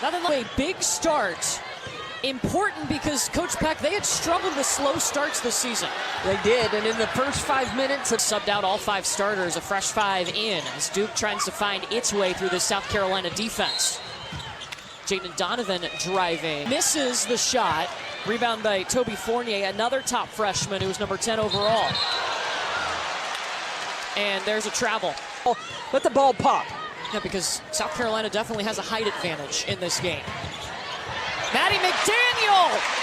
Nothing like a big start. Important because Coach Peck, they had struggled with slow starts this season. They did, and in the first 5 minutes, Subbed out all 5 starters, a fresh 5 in, as Duke tries to find its way through the South Carolina defense. Jaden Donovan driving, misses the shot. Rebound by Toby Fournier, another top freshman who was number 10 overall. And there's a travel. let the ball pop. Yeah, because South Carolina definitely has a height advantage in this game. Maddie McDaniel!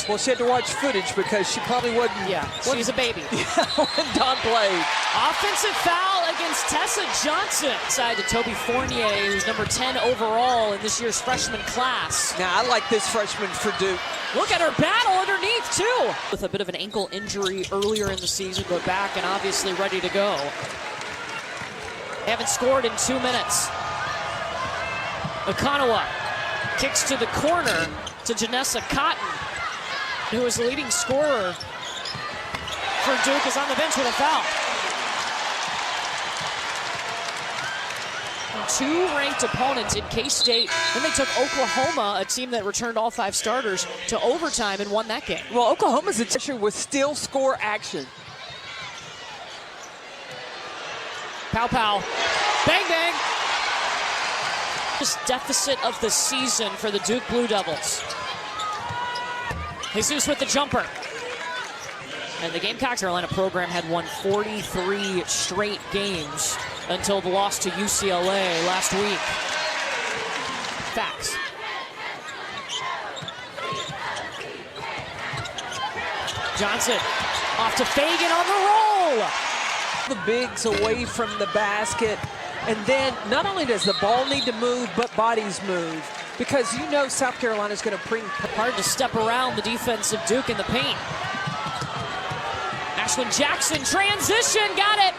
Well, she had to watch footage because she probably wasn't. Yeah, she's a baby. When Don played. Offensive foul against Tessa Johnson. Side to Toby Fournier, who's number 10 overall in this year's freshman class. Now, I like this freshman for Duke. Look at her battle underneath, too. With a bit of an ankle injury earlier in the season, but back and obviously ready to go. They haven't scored in 2 minutes. Okanawa kicks to the corner to Janessa Cotton, who is the leading scorer for Duke, is on the bench with a foul. 2 ranked opponents in K-State. Then they took Oklahoma, a team that returned all 5 starters, to overtime and won that game. Well, Oklahoma's a team with still score action. Pow pow. Bang bang. This deficit of the season for the Duke Blue Devils. Jesus with the jumper. And the Gamecock Carolina program had won 43 straight games until the loss to UCLA last week. Facts. Johnson off to Fagan on the roll. The bigs away from the basket. And then not only does the ball need to move, but bodies move. Because you know South Carolina's going to bring. Hard to step around the defense of Duke in the paint. Ashlyn Jackson, transition, got it!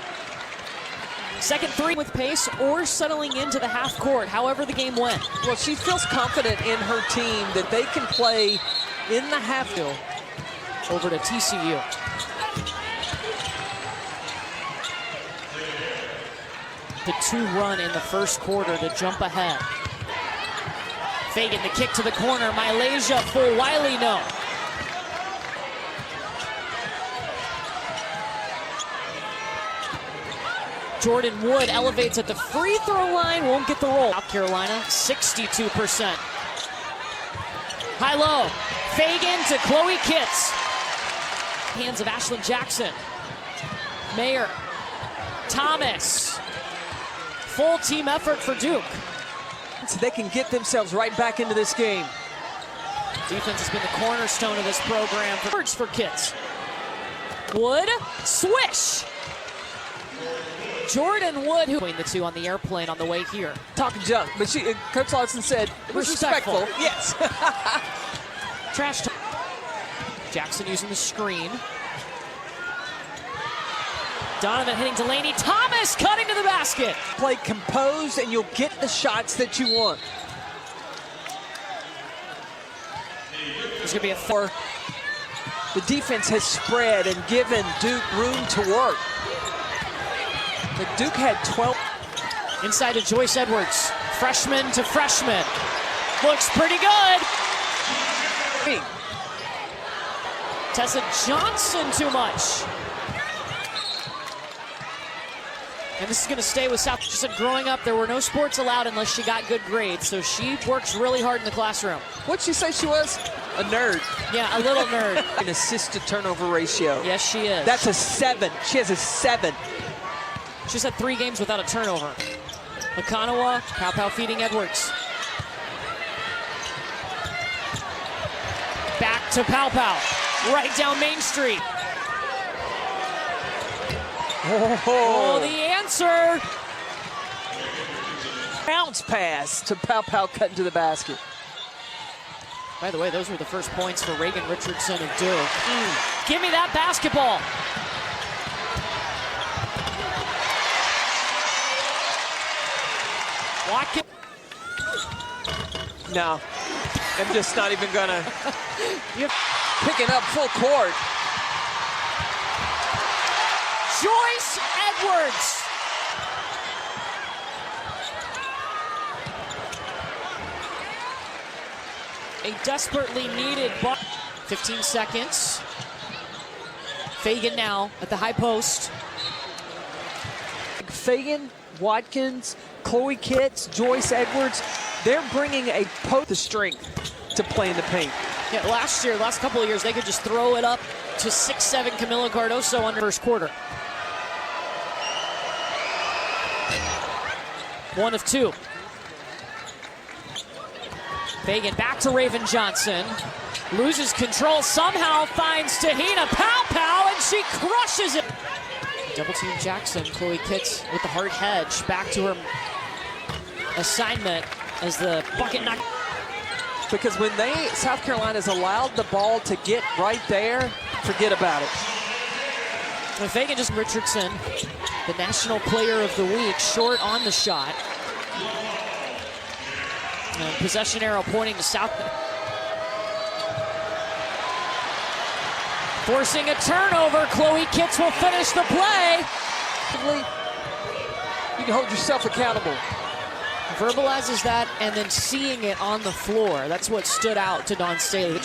Second 3 with pace or settling into the half court, however the game went. Well, she feels confident in her team that they can play in the half. Over to TCU. The 2 run in the first quarter to jump ahead. Fagan, the kick to the corner. Malaysia full. Wiley, no. Jordan Wood elevates at the free throw line. Won't get the roll. South Carolina, 62%. High-low. Fagan to Chloe Kitts. Hands of Ashlyn Jackson. Mayer. Thomas. Full team effort for Duke. So they can get themselves right back into this game. Defense has been the cornerstone of this program. For Kitts. Wood, swish. Jordan Wood, who between the 2 on the airplane on the way here. Talking junk, but Coach Lawson said it was respectful. Yes. Trash talk. Jackson using the screen. Donovan hitting Delaney. Thomas cutting to the basket. Play composed and you'll get the shots that you want. There's going to be a 4. The defense has spread and given Duke room to work. But Duke had 12. Inside to Joyce Edwards. Freshman to freshman. Looks pretty good. Tessa Johnson too much. And this is going to stay with South. She said growing up there were no sports allowed unless she got good grades. So she works really hard in the classroom. What'd she say she was? A nerd. Yeah, a little nerd. An assist to turnover ratio. Yes, she is. That's a 7. She has a 7. She's had 3 games without a turnover. Okanawa, Pow feeding Edwards. Back to Pow. Right down Main Street. Oh, the answer. Bounce pass to Pow cutting to the basket. By the way, those were the first points for Reagan Richardson of Duke. Give me that basketball. Watkins. No, I'm just not even gonna. You're picking up full court. Joyce Edwards. A desperately needed ball. 15 seconds. Fagan now at the high post. Fagan, Watkins, Chloe Kitts, Joyce Edwards, they're bringing a the strength to play in the paint. Yeah, last couple of years, they could just throw it up to 6'7" Camila Cardoso under first quarter. 1 of 2. Fagan back to Raven Johnson. Loses control, somehow finds Tahina Pow, and she crushes it. Double team Jackson, Chloe Kitts with the hard hedge. Back to her assignment as the bucket knock. Because when South Carolina's allowed the ball to get right there, forget about it. And Fagan just Richardson, the National Player of the Week, short on the shot. And possession arrow pointing to South. Forcing a turnover, Chloe Kitts will finish the play. You can hold yourself accountable. Verbalizes that and then seeing it on the floor. That's what stood out to Dawn Staley.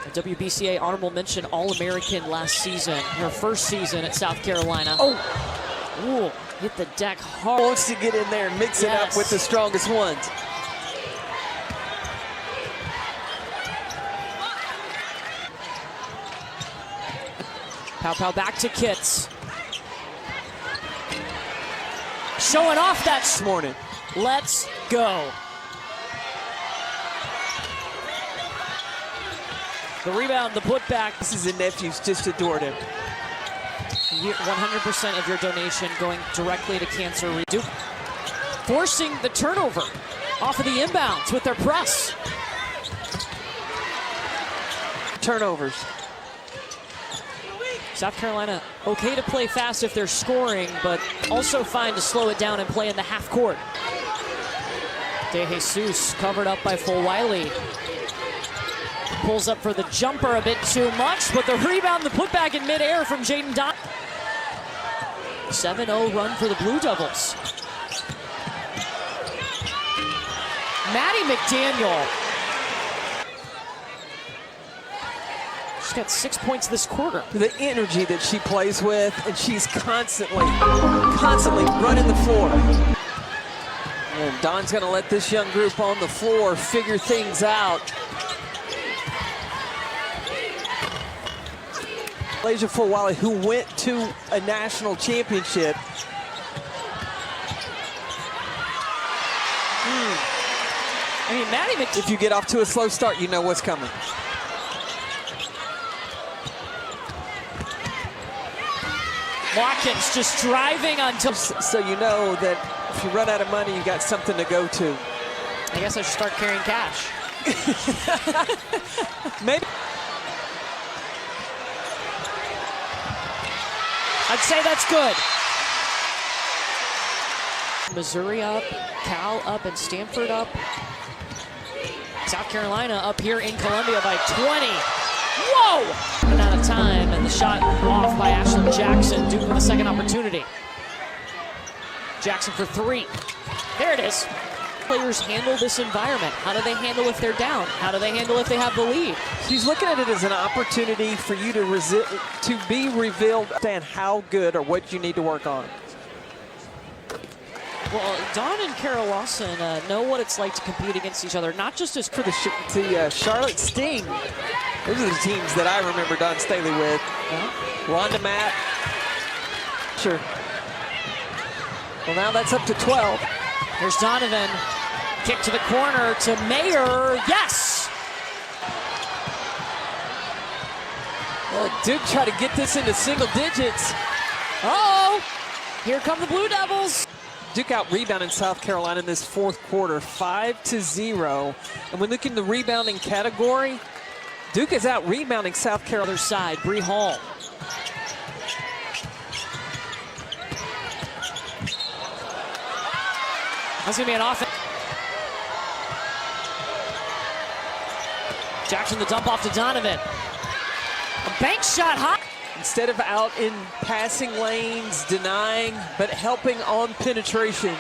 A WBCA honorable mention All-American last season, her first season at South Carolina. Ooh, hit the deck hard. Wants to get in there and mix it up with the strongest ones. Pow back to Kitts. Showing off that this morning. Let's go. The rebound, the putback. Nieces and nephews just adored him. 100% of your donation going directly to cancer. Duke forcing the turnover off of the inbounds with their press. Turnovers. South Carolina okay to play fast if they're scoring, but also fine to slow it down and play in the half court. De Jesus covered up by Fulwiley. Pulls up for the jumper a bit too much, but the rebound, the putback in midair from Jaden Donovan. 7-0 run for the Blue Devils. Maddie McDaniel. She's got 6 points this quarter. The energy that she plays with, and she's constantly running the floor. And Don's gonna let this young group on the floor figure things out. Elijah Fulwiley, who went to a national championship. I mean, Maddie McDaniel. If you get off to a slow start, you know what's coming. Watkins just driving until. So you know that if you run out of money, you got something to go to. I guess I should start carrying cash. Maybe. I'd say that's good. Missouri up, Cal up, and Stanford up. South Carolina up here in Columbia by 20. Whoa! Run out of time, and the shot off by Ashlyn Jackson. Duke with a second opportunity. Jackson for 3. There it is. Players handle this environment. How do they handle if they're down? How do they handle if they have the lead? She's looking at it as an opportunity for you to be revealed, understand how good or what you need to work on. Well, Dawn and Kara Lawson know what it's like to compete against each other, not just as for the Charlotte Sting. Those are the teams that I remember Dawn Staley with. Rhonda Matt. Sure. Well, now that's up to 12. Here's Donovan. Kick to the corner to Mayer. Yes! Well, Duke tried to get this into single digits. Uh-oh! Here come the Blue Devils. Duke out rebounding South Carolina in this fourth quarter, 5-0. And when looking at the rebounding category, Duke is out rebounding South Carolina. Other side, Bree Hall. That's going to be an offense. Jackson the dump off to Donovan. A bank shot hot. Instead of out in passing lanes, denying, but helping on penetration.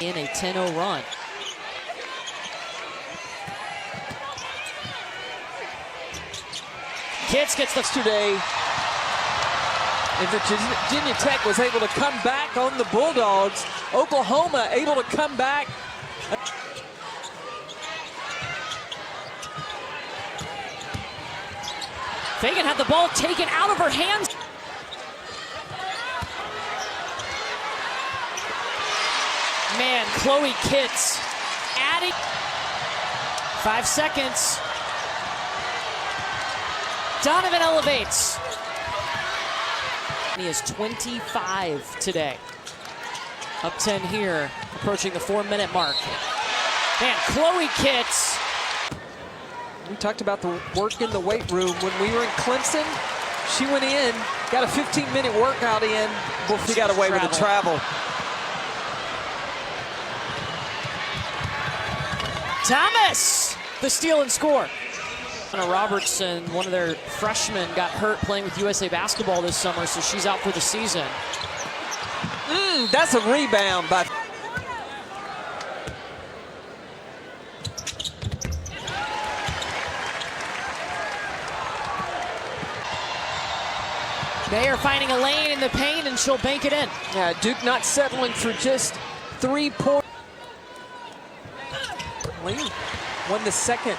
In a 10-0 run. Kitts gets the yesterday. And Virginia Tech was able to come back on the Bulldogs. Oklahoma able to come back. Fagan had the ball taken out of her hands. Man, Chloe Kitts adding 5 seconds. Donovan elevates. He is 25 today. Up 10 here, approaching the 4-minute mark. Man, Chloe Kitts. We talked about the work in the weight room. When we were in Clemson, she went in, got a 15-minute workout in before she got away with the travel. Thomas, the steal and score. Anna Robertson, one of their freshmen, got hurt playing with USA Basketball this summer, so she's out for the season. That's a rebound by... Mayer finding a lane in the paint, and she'll bank it in. Yeah, Duke not settling for just 3 points. Lane won the second.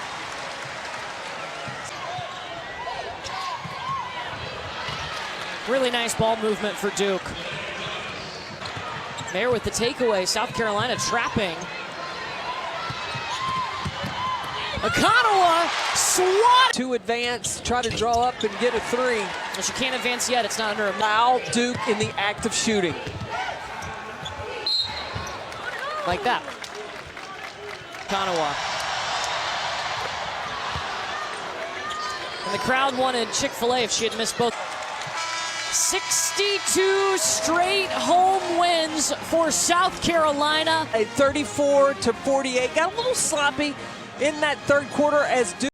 Really nice ball movement for Duke. Mayer with the takeaway. South Carolina trapping. Akanawa swat. To advance, try to draw up and get a 3. Well, she can't advance yet. It's not under a foul. Duke in the act of shooting. Like that. Akanawa. And the crowd wanted Chick-fil-A if she had missed both. 62 straight home wins for South Carolina. A 34-48. Got a little sloppy in that third quarter as Duke